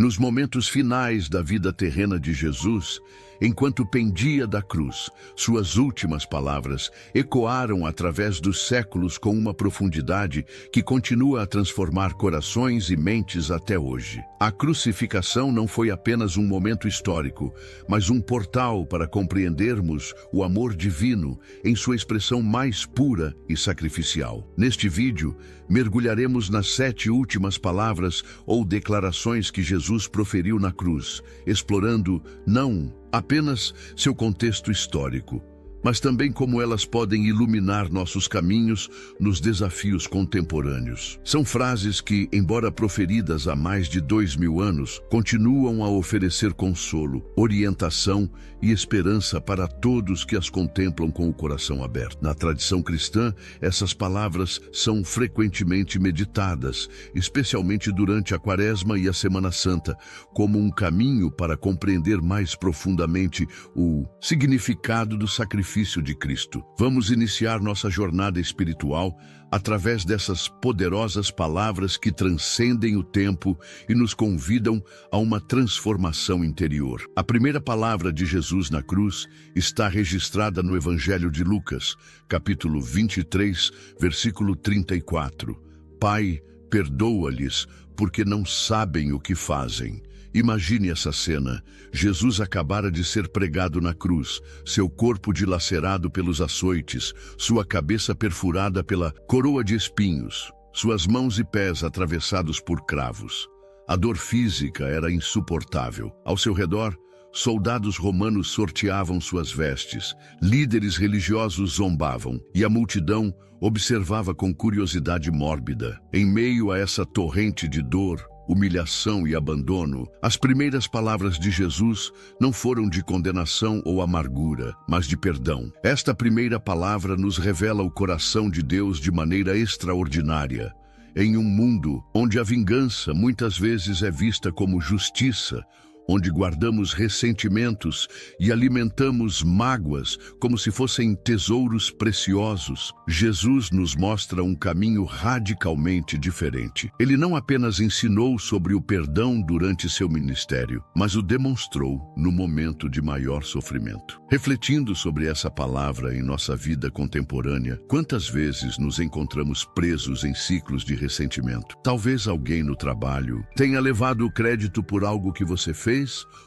Nos momentos finais da vida terrena de Jesus, enquanto pendia da cruz, suas últimas palavras ecoaram através dos séculos com uma profundidade que continua a transformar corações e mentes até hoje. A crucificação não foi apenas um momento histórico, mas um portal para compreendermos o amor divino em sua expressão mais pura e sacrificial. Neste vídeo, mergulharemos nas 7 últimas palavras ou declarações que Jesus proferiu na cruz, explorando não apenas seu contexto histórico, mas também como elas podem iluminar nossos caminhos nos desafios contemporâneos. São frases que, embora proferidas há mais de 2000 anos, continuam a oferecer consolo, orientação e esperança para todos que as contemplam com o coração aberto. Na tradição cristã, essas palavras são frequentemente meditadas, especialmente durante a Quaresma e a Semana Santa, como um caminho para compreender mais profundamente o significado do sacrifício de Cristo. Vamos iniciar nossa jornada espiritual através dessas poderosas palavras que transcendem o tempo e nos convidam a uma transformação interior. A primeira palavra de Jesus na cruz está registrada no Evangelho de Lucas, capítulo 23, versículo 34. Pai, perdoa-lhes, porque não sabem o que fazem. Imagine essa cena. Jesus acabara de ser pregado na cruz, seu corpo dilacerado pelos açoites, sua cabeça perfurada pela coroa de espinhos, suas mãos e pés atravessados por cravos. A dor física era insuportável. Ao seu redor, soldados romanos sorteavam suas vestes, líderes religiosos zombavam, e a multidão observava com curiosidade mórbida. Em meio a essa torrente de dor, humilhação e abandono, as primeiras palavras de Jesus não foram de condenação ou amargura, mas de perdão. Esta primeira palavra nos revela o coração de Deus de maneira extraordinária. Em um mundo onde a vingança muitas vezes é vista como justiça, onde guardamos ressentimentos e alimentamos mágoas como se fossem tesouros preciosos, Jesus nos mostra um caminho radicalmente diferente. Ele não apenas ensinou sobre o perdão durante seu ministério, mas o demonstrou no momento de maior sofrimento. Refletindo sobre essa palavra em nossa vida contemporânea, quantas vezes nos encontramos presos em ciclos de ressentimento? Talvez alguém no trabalho tenha levado o crédito por algo que você fez,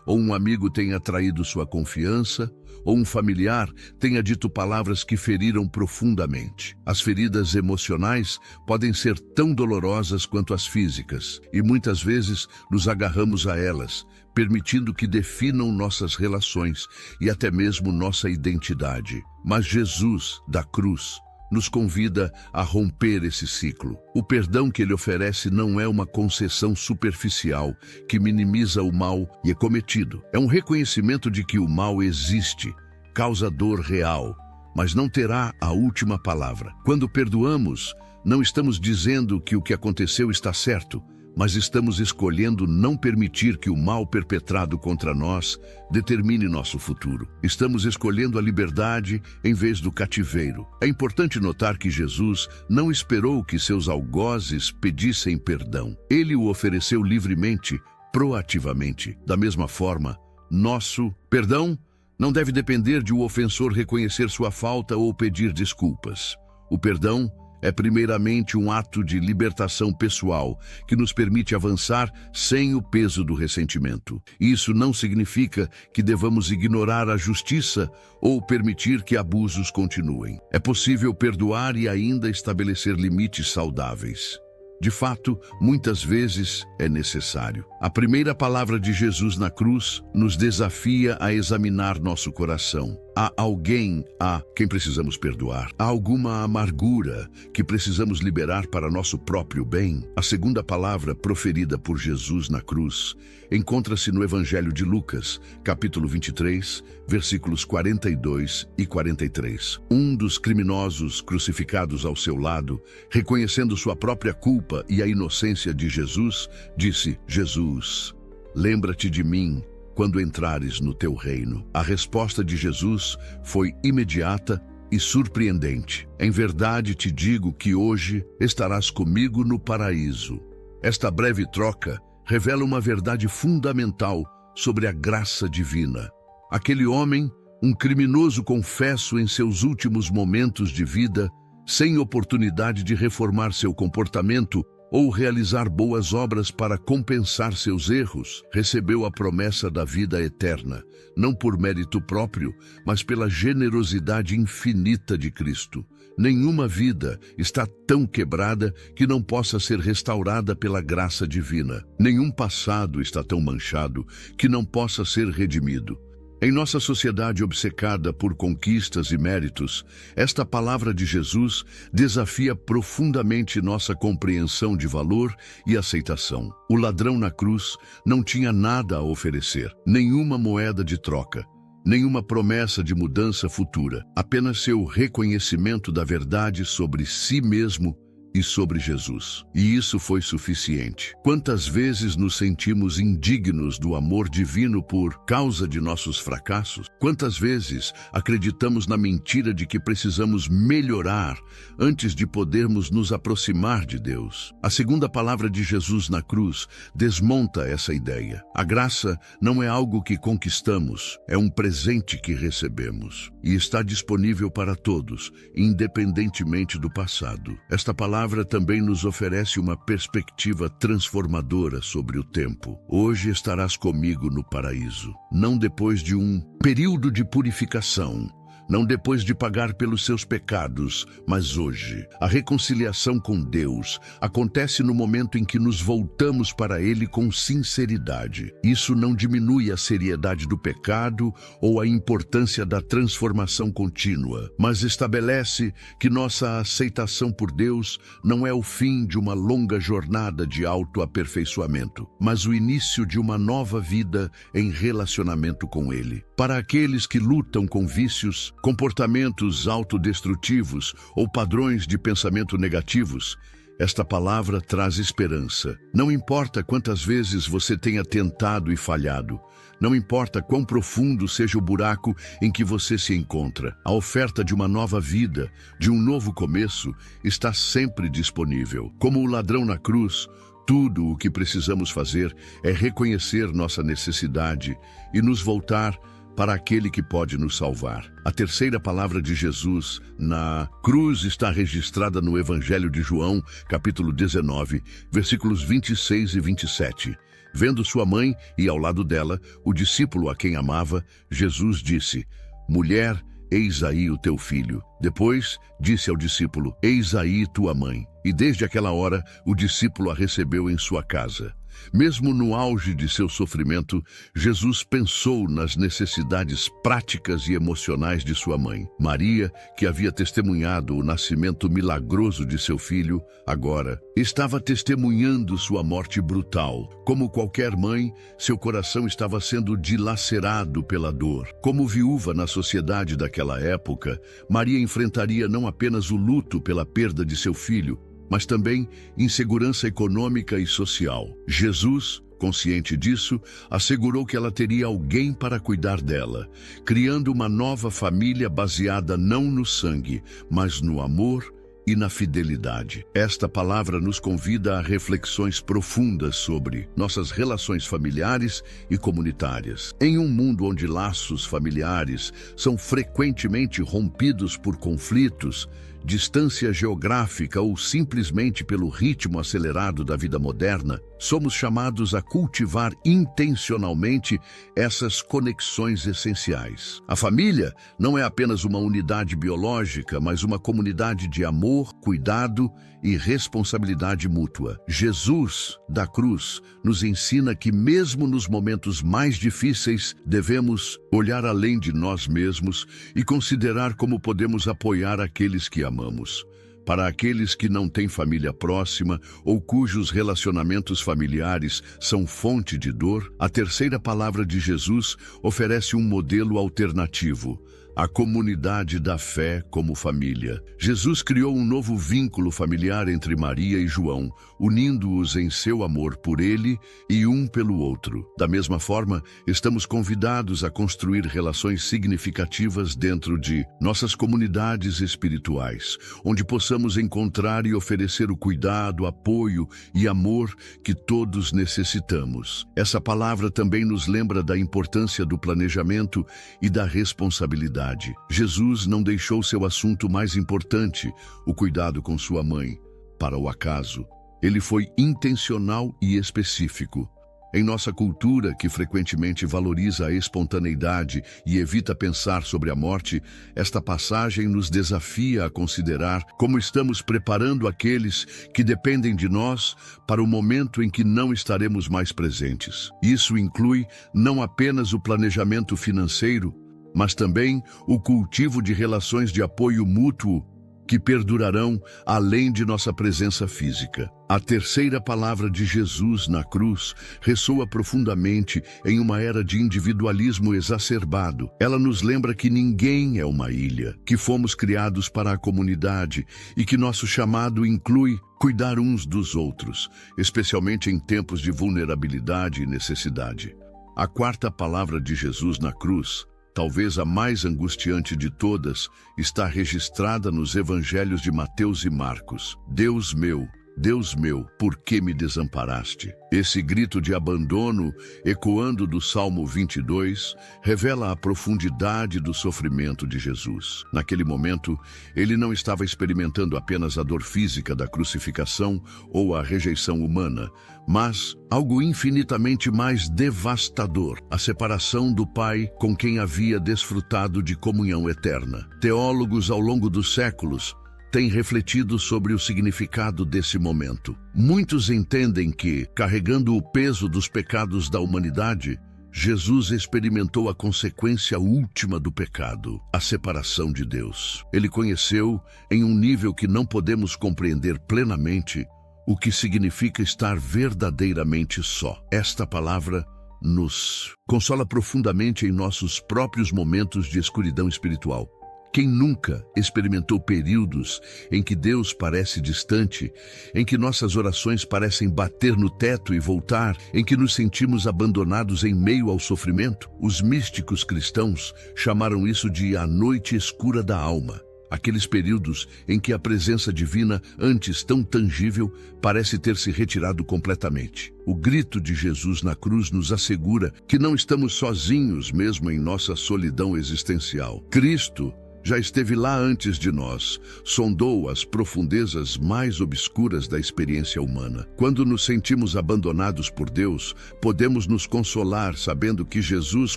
ou um amigo tenha traído sua confiança, ou um familiar tenha dito palavras que feriram profundamente. As feridas emocionais podem ser tão dolorosas quanto as físicas, e muitas vezes nos agarramos a elas, permitindo que definam nossas relações e até mesmo nossa identidade. Mas Jesus, da cruz, nos convida a romper esse ciclo. O perdão que ele oferece não é uma concessão superficial que minimiza o mal e é cometido. É um reconhecimento de que o mal existe, causa dor real, mas não terá a última palavra. Quando perdoamos, não estamos dizendo que o que aconteceu está certo, mas estamos escolhendo não permitir que o mal perpetrado contra nós determine nosso futuro. Estamos escolhendo a liberdade em vez do cativeiro. É importante notar que Jesus não esperou que seus algozes pedissem perdão. Ele o ofereceu livremente, proativamente. Da mesma forma, nosso perdão não deve depender de o ofensor reconhecer sua falta ou pedir desculpas. O perdão é primeiramente um ato de libertação pessoal que nos permite avançar sem o peso do ressentimento. Isso não significa que devamos ignorar a justiça ou permitir que abusos continuem. É possível perdoar e ainda estabelecer limites saudáveis. De fato, muitas vezes é necessário. A primeira palavra de Jesus na cruz nos desafia a examinar nosso coração. Há alguém a quem precisamos perdoar? Há alguma amargura que precisamos liberar para nosso próprio bem? A segunda palavra proferida por Jesus na cruz encontra-se no Evangelho de Lucas, capítulo 23, versículos 42 e 43. Um dos criminosos crucificados ao seu lado, reconhecendo sua própria culpa e a inocência de Jesus, disse: Jesus, lembra-te de mim quando entrares no teu reino. A resposta de Jesus foi imediata e surpreendente. Em verdade te digo que hoje estarás comigo no paraíso. Esta breve troca revela uma verdade fundamental sobre a graça divina. Aquele homem, um criminoso confesso em seus últimos momentos de vida, sem oportunidade de reformar seu comportamento ou realizar boas obras para compensar seus erros, recebeu a promessa da vida eterna, não por mérito próprio, mas pela generosidade infinita de Cristo. Nenhuma vida está tão quebrada que não possa ser restaurada pela graça divina. Nenhum passado está tão manchado que não possa ser redimido. Em nossa sociedade obcecada por conquistas e méritos, esta palavra de Jesus desafia profundamente nossa compreensão de valor e aceitação. O ladrão na cruz não tinha nada a oferecer, nenhuma moeda de troca, nenhuma promessa de mudança futura, apenas seu reconhecimento da verdade sobre si mesmo e sobre Jesus. E isso foi suficiente. Quantas vezes nos sentimos indignos do amor divino por causa de nossos fracassos? Quantas vezes acreditamos na mentira de que precisamos melhorar antes de podermos nos aproximar de Deus? A segunda palavra de Jesus na cruz desmonta essa ideia. A graça não é algo que conquistamos, é um presente que recebemos. E está disponível para todos, independentemente do passado. Esta palavra também nos oferece uma perspectiva transformadora sobre o tempo. Hoje estarás comigo no paraíso, não depois de um período de purificação, não depois de pagar pelos seus pecados, mas hoje. A reconciliação com Deus acontece no momento em que nos voltamos para Ele com sinceridade. Isso não diminui a seriedade do pecado ou a importância da transformação contínua, mas estabelece que nossa aceitação por Deus não é o fim de uma longa jornada de autoaperfeiçoamento, mas o início de uma nova vida em relacionamento com Ele. Para aqueles que lutam com vícios, comportamentos autodestrutivos ou padrões de pensamento negativos, esta palavra traz esperança. Não importa quantas vezes você tenha tentado e falhado, não importa quão profundo seja o buraco em que você se encontra, a oferta de uma nova vida, de um novo começo, está sempre disponível. Como o ladrão na cruz, tudo o que precisamos fazer é reconhecer nossa necessidade e nos voltar para aquele que pode nos salvar. A terceira palavra de Jesus na cruz está registrada no Evangelho de João, capítulo 19, versículos 26 e 27. Vendo sua mãe e ao lado dela o discípulo a quem amava, Jesus disse: "Mulher, eis aí o teu filho." Depois disse ao discípulo: "Eis aí tua mãe." E desde aquela hora o discípulo a recebeu em sua casa. Mesmo no auge de seu sofrimento, Jesus pensou nas necessidades práticas e emocionais de sua mãe. Maria, que havia testemunhado o nascimento milagroso de seu filho, agora estava testemunhando sua morte brutal. Como qualquer mãe, seu coração estava sendo dilacerado pela dor. Como viúva na sociedade daquela época, Maria enfrentaria não apenas o luto pela perda de seu filho, mas também insegurança econômica e social. Jesus, consciente disso, assegurou que ela teria alguém para cuidar dela, criando uma nova família baseada não no sangue, mas no amor e na fidelidade. Esta palavra nos convida a reflexões profundas sobre nossas relações familiares e comunitárias. Em um mundo onde laços familiares são frequentemente rompidos por conflitos, distância geográfica ou simplesmente pelo ritmo acelerado da vida moderna, somos chamados a cultivar intencionalmente essas conexões essenciais. A família não é apenas uma unidade biológica, mas uma comunidade de amor, cuidado e responsabilidade mútua. Jesus, da cruz, nos ensina que mesmo nos momentos mais difíceis, devemos olhar além de nós mesmos e considerar como podemos apoiar aqueles que amamos. Para aqueles que não têm família próxima ou cujos relacionamentos familiares são fonte de dor, a terceira palavra de Jesus oferece um modelo alternativo: A comunidade da fé como família. Jesus criou um novo vínculo familiar entre Maria e João, unindo-os em seu amor por ele e um pelo outro. Da mesma forma, estamos convidados a construir relações significativas dentro de nossas comunidades espirituais, onde possamos encontrar e oferecer o cuidado, apoio e amor que todos necessitamos. Essa palavra também nos lembra da importância do planejamento e da responsabilidade. Jesus não deixou seu assunto mais importante, o cuidado com sua mãe, para o acaso. Ele foi intencional e específico. Em nossa cultura, que frequentemente valoriza a espontaneidade e evita pensar sobre a morte, esta passagem nos desafia a considerar como estamos preparando aqueles que dependem de nós para o momento em que não estaremos mais presentes. Isso inclui não apenas o planejamento financeiro, mas também o cultivo de relações de apoio mútuo que perdurarão além de nossa presença física. A terceira palavra de Jesus na cruz ressoa profundamente em uma era de individualismo exacerbado. Ela nos lembra que ninguém é uma ilha, que fomos criados para a comunidade e que nosso chamado inclui cuidar uns dos outros, especialmente em tempos de vulnerabilidade e necessidade. A quarta palavra de Jesus na cruz, talvez a mais angustiante de todas, está registrada nos evangelhos de Mateus e Marcos. Deus meu, por que me desamparaste? Esse grito de abandono, ecoando do Salmo 22, revela a profundidade do sofrimento de Jesus. Naquele momento, ele não estava experimentando apenas a dor física da crucificação ou a rejeição humana, mas algo infinitamente mais devastador, a separação do Pai com quem havia desfrutado de comunhão eterna. Teólogos ao longo dos séculos têm refletido sobre o significado desse momento. Muitos entendem que, carregando o peso dos pecados da humanidade, Jesus experimentou a consequência última do pecado, a separação de Deus. Ele conheceu, em um nível que não podemos compreender plenamente, o que significa estar verdadeiramente só. Esta palavra nos consola profundamente em nossos próprios momentos de escuridão espiritual. Quem nunca experimentou períodos em que Deus parece distante, em que nossas orações parecem bater no teto e voltar, em que nos sentimos abandonados em meio ao sofrimento? Os místicos cristãos chamaram isso de a noite escura da alma. Aqueles períodos em que a presença divina, antes tão tangível, parece ter se retirado completamente. O grito de Jesus na cruz nos assegura que não estamos sozinhos mesmo em nossa solidão existencial. Cristo já esteve lá antes de nós, sondou as profundezas mais obscuras da experiência humana. Quando nos sentimos abandonados por Deus, podemos nos consolar sabendo que Jesus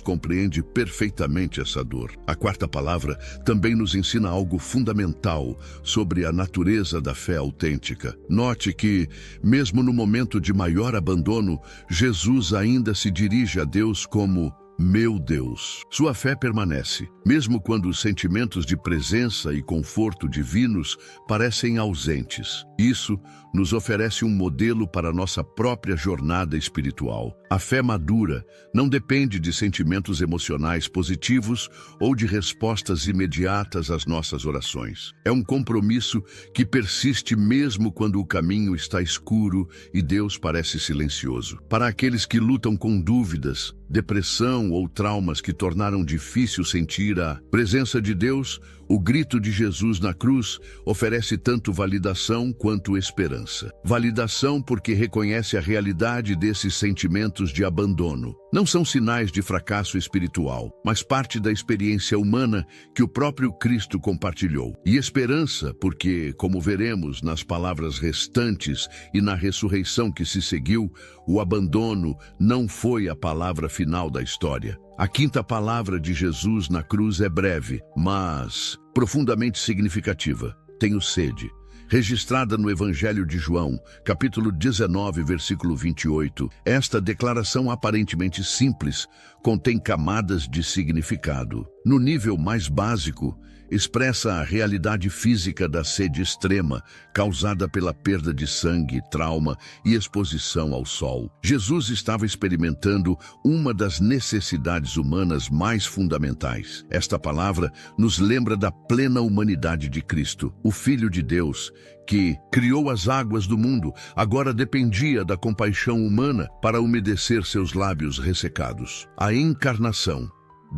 compreende perfeitamente essa dor. A quarta palavra também nos ensina algo fundamental sobre a natureza da fé autêntica. Note que, mesmo no momento de maior abandono, Jesus ainda se dirige a Deus como meu Deus. Sua fé permanece, mesmo quando os sentimentos de presença e conforto divinos parecem ausentes. Isso nos oferece um modelo para nossa própria jornada espiritual. A fé madura não depende de sentimentos emocionais positivos ou de respostas imediatas às nossas orações. É um compromisso que persiste mesmo quando o caminho está escuro e Deus parece silencioso. Para aqueles que lutam com dúvidas, depressão ou traumas que tornaram difícil sentir a presença de Deus, o grito de Jesus na cruz oferece tanto validação quanto esperança. Validação porque reconhece a realidade desses sentimentos de abandono. Não são sinais de fracasso espiritual, mas parte da experiência humana que o próprio Cristo compartilhou. E esperança porque, como veremos nas palavras restantes e na ressurreição que se seguiu, o abandono não foi a palavra final da história. A quinta palavra de Jesus na cruz é breve, mas profundamente significativa. Tenho sede. Registrada no Evangelho de João, capítulo 19, versículo 28, esta declaração aparentemente simples contém camadas de significado. No nível mais básico, expressa a realidade física da sede extrema, causada pela perda de sangue, trauma e exposição ao sol. Jesus estava experimentando uma das necessidades humanas mais fundamentais. Esta palavra nos lembra da plena humanidade de Cristo, o Filho de Deus, que criou as águas do mundo, agora dependia da compaixão humana para umedecer seus lábios ressecados. A encarnação,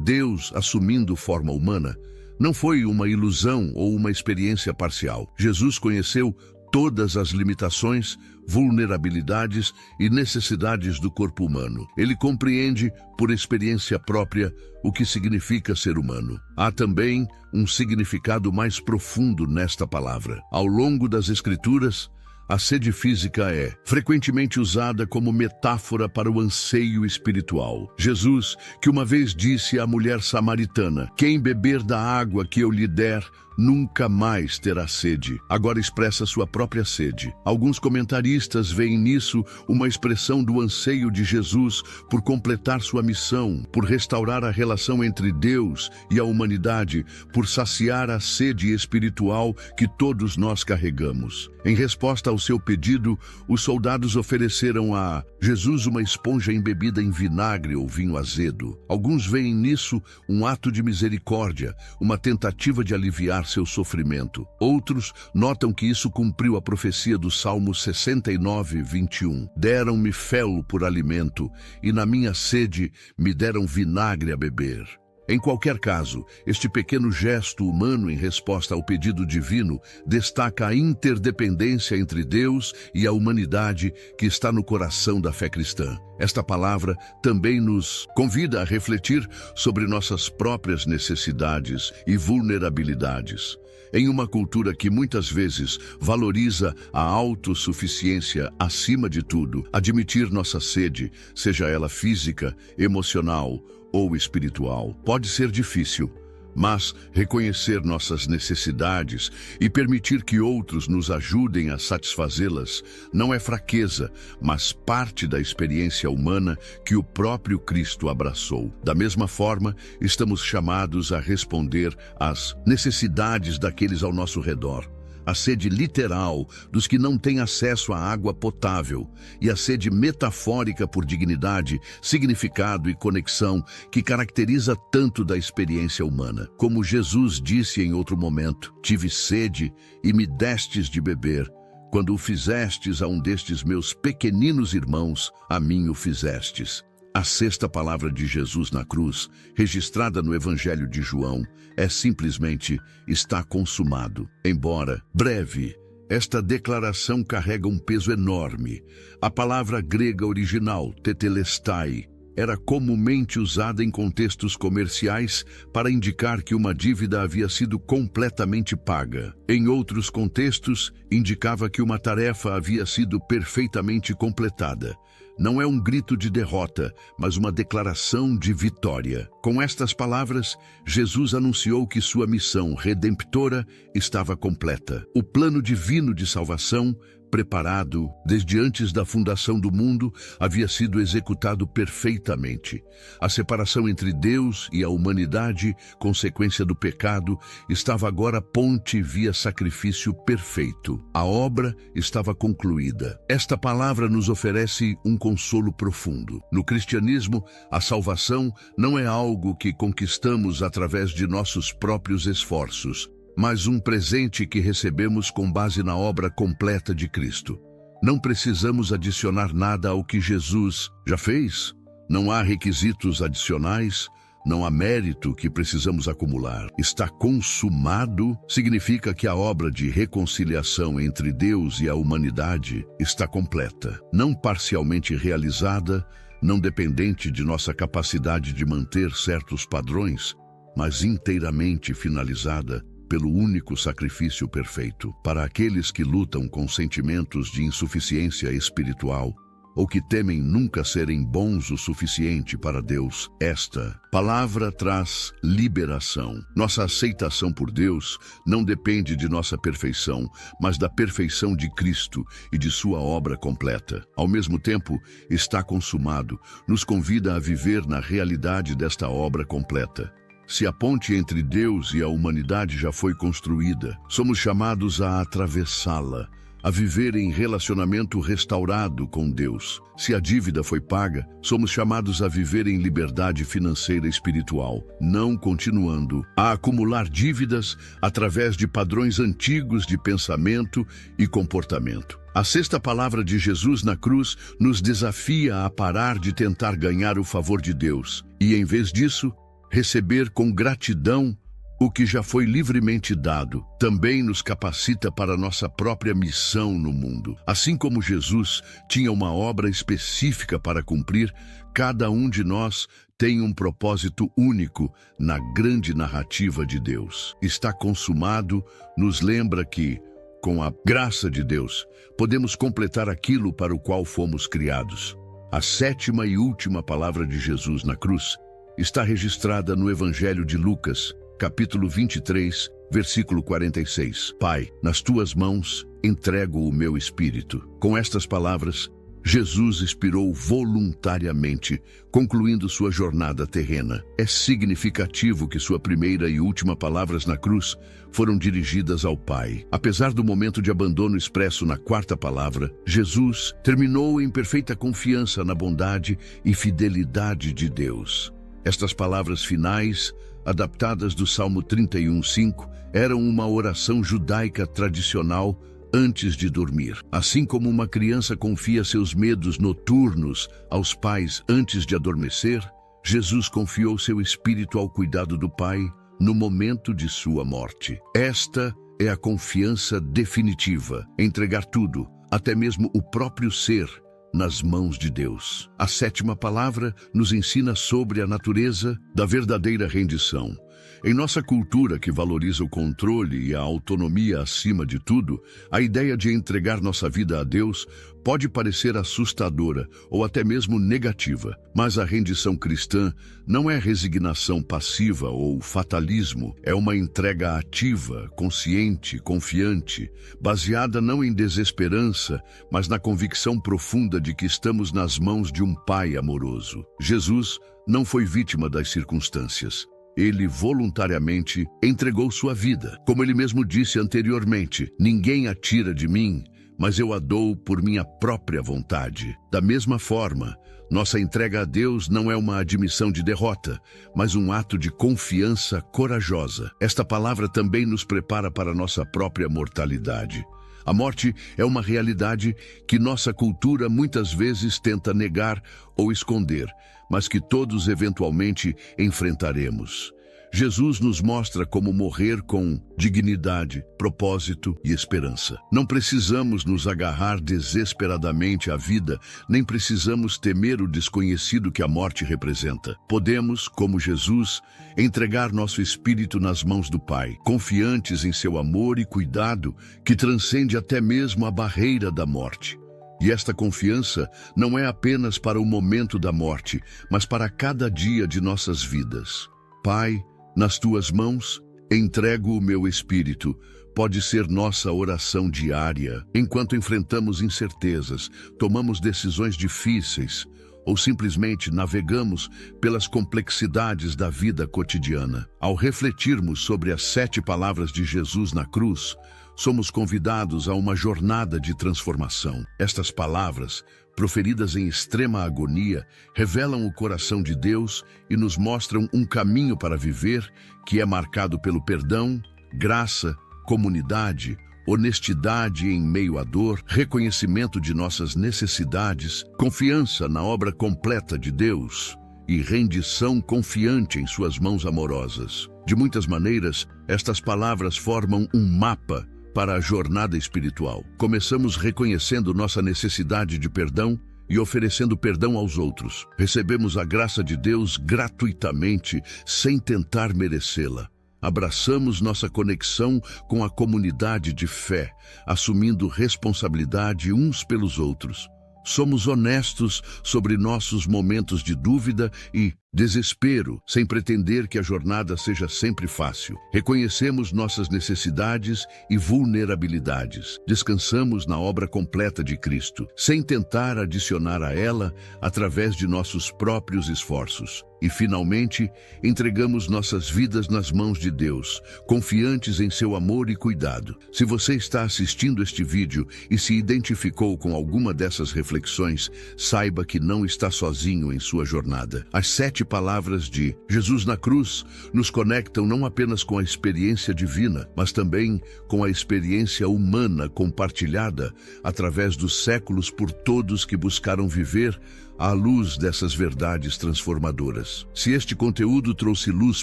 Deus assumindo forma humana, não foi uma ilusão ou uma experiência parcial. Jesus conheceu todas as limitações, vulnerabilidades e necessidades do corpo humano. Ele compreende, por experiência própria, o que significa ser humano. Há também um significado mais profundo nesta palavra. Ao longo das Escrituras, a sede física é frequentemente usada como metáfora para o anseio espiritual. Jesus, que uma vez disse à mulher samaritana: "Quem beber da água que eu lhe der, nunca mais terá sede", agora expressa sua própria sede. Alguns comentaristas veem nisso uma expressão do anseio de Jesus por completar sua missão, por restaurar a relação entre Deus e a humanidade, por saciar a sede espiritual que todos nós carregamos. Em resposta ao seu pedido, os soldados ofereceram a Jesus uma esponja embebida em vinagre ou vinho azedo. Alguns veem nisso um ato de misericórdia, uma tentativa de aliviar seu sofrimento. Outros notam que isso cumpriu a profecia do Salmo 69, 21. "Deram-me fel por alimento, e na minha sede me deram vinagre a beber." Em qualquer caso, este pequeno gesto humano em resposta ao pedido divino destaca a interdependência entre Deus e a humanidade que está no coração da fé cristã. Esta palavra também nos convida a refletir sobre nossas próprias necessidades e vulnerabilidades. Em uma cultura que muitas vezes valoriza a autossuficiência acima de tudo, admitir nossa sede, seja ela física, emocional ou espiritual, pode ser difícil, mas reconhecer nossas necessidades e permitir que outros nos ajudem a satisfazê-las não é fraqueza, mas parte da experiência humana que o próprio Cristo abraçou. Da mesma forma, estamos chamados a responder às necessidades daqueles ao nosso redor. A sede literal dos que não têm acesso à água potável e a sede metafórica por dignidade, significado e conexão que caracteriza tanto da experiência humana. Como Jesus disse em outro momento: "Tive sede e me destes de beber. Quando o fizestes a um destes meus pequeninos irmãos, a mim o fizestes." A sexta palavra de Jesus na cruz, registrada no Evangelho de João, é simplesmente "está consumado". Embora breve, esta declaração carrega um peso enorme. A palavra grega original, tetelestai, era comumente usada em contextos comerciais para indicar que uma dívida havia sido completamente paga. Em outros contextos, indicava que uma tarefa havia sido perfeitamente completada. Não é um grito de derrota, mas uma declaração de vitória. Com estas palavras, Jesus anunciou que sua missão redemptora estava completa. O plano divino de salvação, preparado desde antes da fundação do mundo, havia sido executado perfeitamente. A separação entre Deus e a humanidade, consequência do pecado, estava agora ponte via sacrifício perfeito. A obra estava concluída. Esta palavra nos oferece um consolo profundo. No cristianismo, a salvação não é algo que conquistamos através de nossos próprios esforços, mas um presente que recebemos com base na obra completa de Cristo. Não precisamos adicionar nada ao que Jesus já fez. Não há requisitos adicionais, não há mérito que precisamos acumular. Está consumado significa que a obra de reconciliação entre Deus e a humanidade está completa, não parcialmente realizada, não dependente de nossa capacidade de manter certos padrões, mas inteiramente finalizada pelo único sacrifício perfeito. Para aqueles que lutam com sentimentos de insuficiência espiritual ou que temem nunca serem bons o suficiente para Deus, esta palavra traz liberação. Nossa aceitação por Deus não depende de nossa perfeição, mas da perfeição de Cristo e de sua obra completa. Ao mesmo tempo, está consumado, nos convida a viver na realidade desta obra completa. Se a ponte entre Deus e a humanidade já foi construída, somos chamados a atravessá-la, a viver em relacionamento restaurado com Deus. Se a dívida foi paga, somos chamados a viver em liberdade financeira e espiritual, não continuando a acumular dívidas através de padrões antigos de pensamento e comportamento. A sexta palavra de Jesus na cruz nos desafia a parar de tentar ganhar o favor de Deus e, em vez disso, receber com gratidão o que já foi livremente dado. Também nos capacita para nossa própria missão no mundo. Assim como Jesus tinha uma obra específica para cumprir, cada um de nós tem um propósito único na grande narrativa de Deus. Está consumado nos lembra que, com a graça de Deus, podemos completar aquilo para o qual fomos criados. A sétima e última palavra de Jesus na cruz está registrada no Evangelho de Lucas, capítulo 23, versículo 46. Pai, nas tuas mãos entrego o meu espírito. Com estas palavras, Jesus expirou voluntariamente, concluindo sua jornada terrena. É significativo que sua primeira e última palavras na cruz foram dirigidas ao Pai. Apesar do momento de abandono expresso na quarta palavra, Jesus terminou em perfeita confiança na bondade e fidelidade de Deus. Estas palavras finais, adaptadas do Salmo 31:5, eram uma oração judaica tradicional antes de dormir. Assim como uma criança confia seus medos noturnos aos pais antes de adormecer, Jesus confiou seu espírito ao cuidado do Pai no momento de sua morte. Esta é a confiança definitiva, entregar tudo, até mesmo o próprio ser, nas mãos de Deus. A sétima palavra nos ensina sobre a natureza da verdadeira rendição. Em nossa cultura, que valoriza o controle e a autonomia acima de tudo, a ideia de entregar nossa vida a Deus pode parecer assustadora ou até mesmo negativa. Mas a rendição cristã não é resignação passiva ou fatalismo. É uma entrega ativa, consciente, confiante, baseada não em desesperança, mas na convicção profunda de que estamos nas mãos de um Pai amoroso. Jesus não foi vítima das circunstâncias. Ele voluntariamente entregou sua vida. Como ele mesmo disse anteriormente, ninguém a tira de mim, mas eu a dou por minha própria vontade. Da mesma forma, nossa entrega a Deus não é uma admissão de derrota, mas um ato de confiança corajosa. Esta palavra também nos prepara para nossa própria mortalidade. A morte é uma realidade que nossa cultura muitas vezes tenta negar ou esconder, mas que todos eventualmente enfrentaremos. Jesus nos mostra como morrer com dignidade, propósito e esperança. Não precisamos nos agarrar desesperadamente à vida, nem precisamos temer o desconhecido que a morte representa. Podemos, como Jesus, entregar nosso espírito nas mãos do Pai, confiantes em seu amor e cuidado que transcende até mesmo a barreira da morte. E esta confiança não é apenas para o momento da morte, mas para cada dia de nossas vidas. Pai, nas tuas mãos, entrego o meu espírito. Pode ser nossa oração diária, enquanto enfrentamos incertezas, tomamos decisões difíceis ou simplesmente navegamos pelas complexidades da vida cotidiana. Ao refletirmos sobre as 7 palavras de Jesus na cruz, somos convidados a uma jornada de transformação. Estas palavras, proferidas em extrema agonia, revelam o coração de Deus e nos mostram um caminho para viver que é marcado pelo perdão, graça, comunidade, honestidade em meio à dor, reconhecimento de nossas necessidades, confiança na obra completa de Deus e rendição confiante em suas mãos amorosas. De muitas maneiras, estas palavras formam um mapa para a jornada espiritual. Começamos reconhecendo nossa necessidade de perdão e oferecendo perdão aos outros. Recebemos a graça de Deus gratuitamente, sem tentar merecê-la. Abraçamos nossa conexão com a comunidade de fé, assumindo responsabilidade uns pelos outros. Somos honestos sobre nossos momentos de dúvida e desespero, sem pretender que a jornada seja sempre fácil. Reconhecemos nossas necessidades e vulnerabilidades. Descansamos na obra completa de Cristo, sem tentar adicionar a ela através de nossos próprios esforços. E, finalmente, entregamos nossas vidas nas mãos de Deus, confiantes em seu amor e cuidado. Se você está assistindo este vídeo e se identificou com alguma dessas reflexões, saiba que não está sozinho em sua jornada. As 7 palavras de Jesus na cruz nos conectam não apenas com a experiência divina, mas também com a experiência humana compartilhada através dos séculos por todos que buscaram viver à luz dessas verdades transformadoras. Se este conteúdo trouxe luz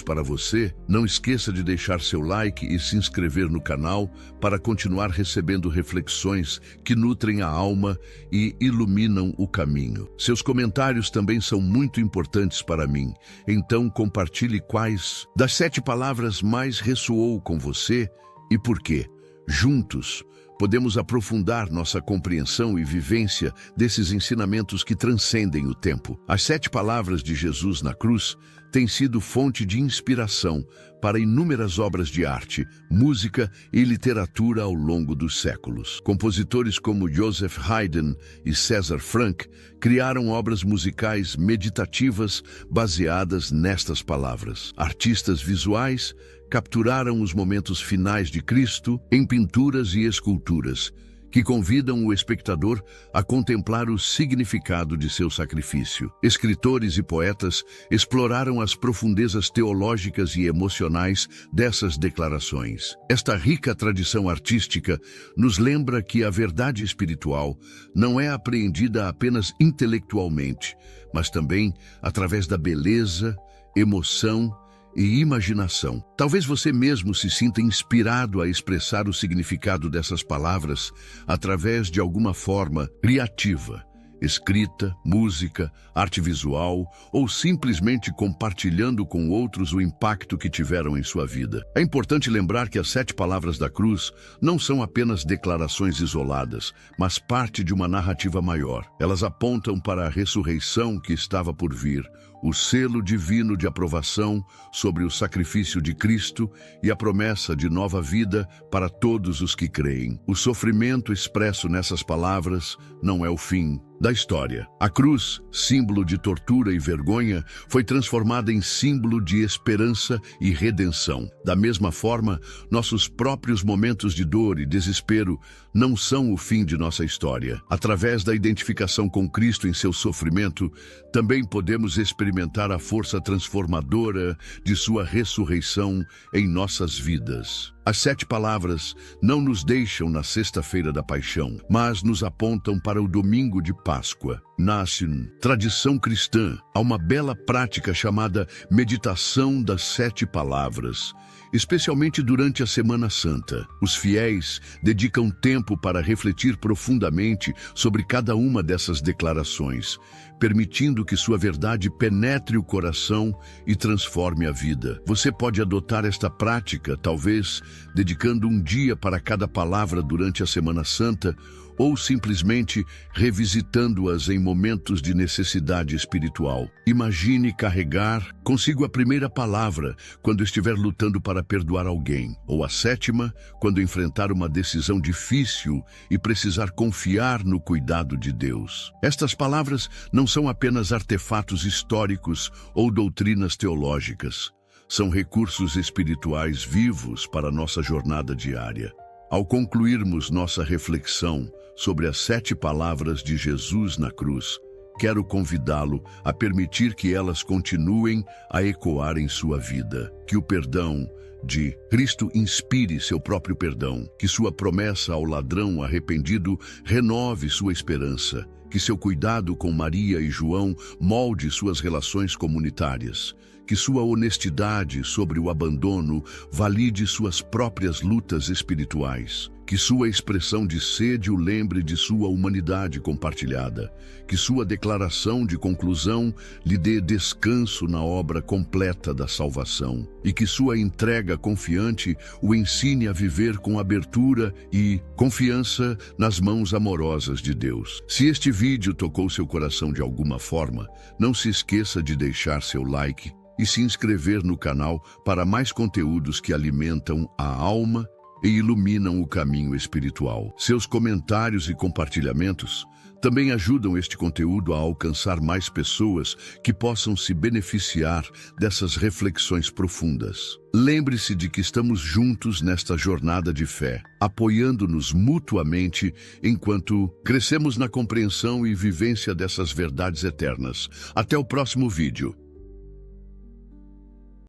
para você, não esqueça de deixar seu like e se inscrever no canal para continuar recebendo reflexões que nutrem a alma e iluminam o caminho. Seus comentários também são muito importantes para mim, então compartilhe quais das 7 palavras mais ressoou com você e por quê. Juntos, podemos aprofundar nossa compreensão e vivência desses ensinamentos que transcendem o tempo. As 7 palavras de Jesus na cruz têm sido fonte de inspiração para inúmeras obras de arte, música e literatura ao longo dos séculos. Compositores como Joseph Haydn e César Franck criaram obras musicais meditativas baseadas nestas palavras. Artistas visuais capturaram os momentos finais de Cristo em pinturas e esculturas, que convidam o espectador a contemplar o significado de seu sacrifício. Escritores e poetas exploraram as profundezas teológicas e emocionais dessas declarações. Esta rica tradição artística nos lembra que a verdade espiritual não é apreendida apenas intelectualmente, mas também através da beleza, emoção e imaginação. Talvez você mesmo se sinta inspirado a expressar o significado dessas palavras através de alguma forma criativa, escrita, música, arte visual ou simplesmente compartilhando com outros o impacto que tiveram em sua vida. É importante lembrar que as 7 palavras da cruz não são apenas declarações isoladas, mas parte de uma narrativa maior. Elas apontam para a ressurreição que estava por vir, o selo divino de aprovação sobre o sacrifício de Cristo e a promessa de nova vida para todos os que creem. O sofrimento expresso nessas palavras não é o fim da história. A cruz, símbolo de tortura e vergonha, foi transformada em símbolo de esperança e redenção. Da mesma forma, nossos próprios momentos de dor e desespero não são o fim de nossa história. Através da identificação com Cristo em seu sofrimento, também podemos experimentar a força transformadora de sua ressurreição em nossas vidas. As 7 palavras não nos deixam na sexta-feira da paixão, mas nos apontam para o domingo de Páscoa. Nasce tradição cristã, há uma bela prática chamada meditação das 7 palavras, especialmente durante a Semana Santa. Os fiéis dedicam tempo para refletir profundamente sobre cada uma dessas declarações, permitindo que sua verdade penetre o coração e transforme a vida. Você pode adotar esta prática, talvez dedicando um dia para cada palavra durante a Semana Santa, ou simplesmente revisitando-as em momentos de necessidade espiritual. Imagine carregar consigo a primeira palavra quando estiver lutando para perdoar alguém, ou a 7ª quando enfrentar uma decisão difícil e precisar confiar no cuidado de Deus. Estas palavras não são apenas artefatos históricos ou doutrinas teológicas. São recursos espirituais vivos para nossa jornada diária. Ao concluirmos nossa reflexão sobre as 7 palavras de Jesus na cruz, quero convidá-lo a permitir que elas continuem a ecoar em sua vida. Que o perdão de Cristo inspire seu próprio perdão, que sua promessa ao ladrão arrependido renove sua esperança, que seu cuidado com Maria e João molde suas relações comunitárias, que sua honestidade sobre o abandono valide suas próprias lutas espirituais. Que sua expressão de sede o lembre de sua humanidade compartilhada. Que sua declaração de conclusão lhe dê descanso na obra completa da salvação. E que sua entrega confiante o ensine a viver com abertura e confiança nas mãos amorosas de Deus. Se este vídeo tocou seu coração de alguma forma, não se esqueça de deixar seu like e se inscrever no canal para mais conteúdos que alimentam a alma e iluminam o caminho espiritual. Seus comentários e compartilhamentos também ajudam este conteúdo a alcançar mais pessoas que possam se beneficiar dessas reflexões profundas. Lembre-se de que estamos juntos nesta jornada de fé, apoiando-nos mutuamente enquanto crescemos na compreensão e vivência dessas verdades eternas. Até o próximo vídeo.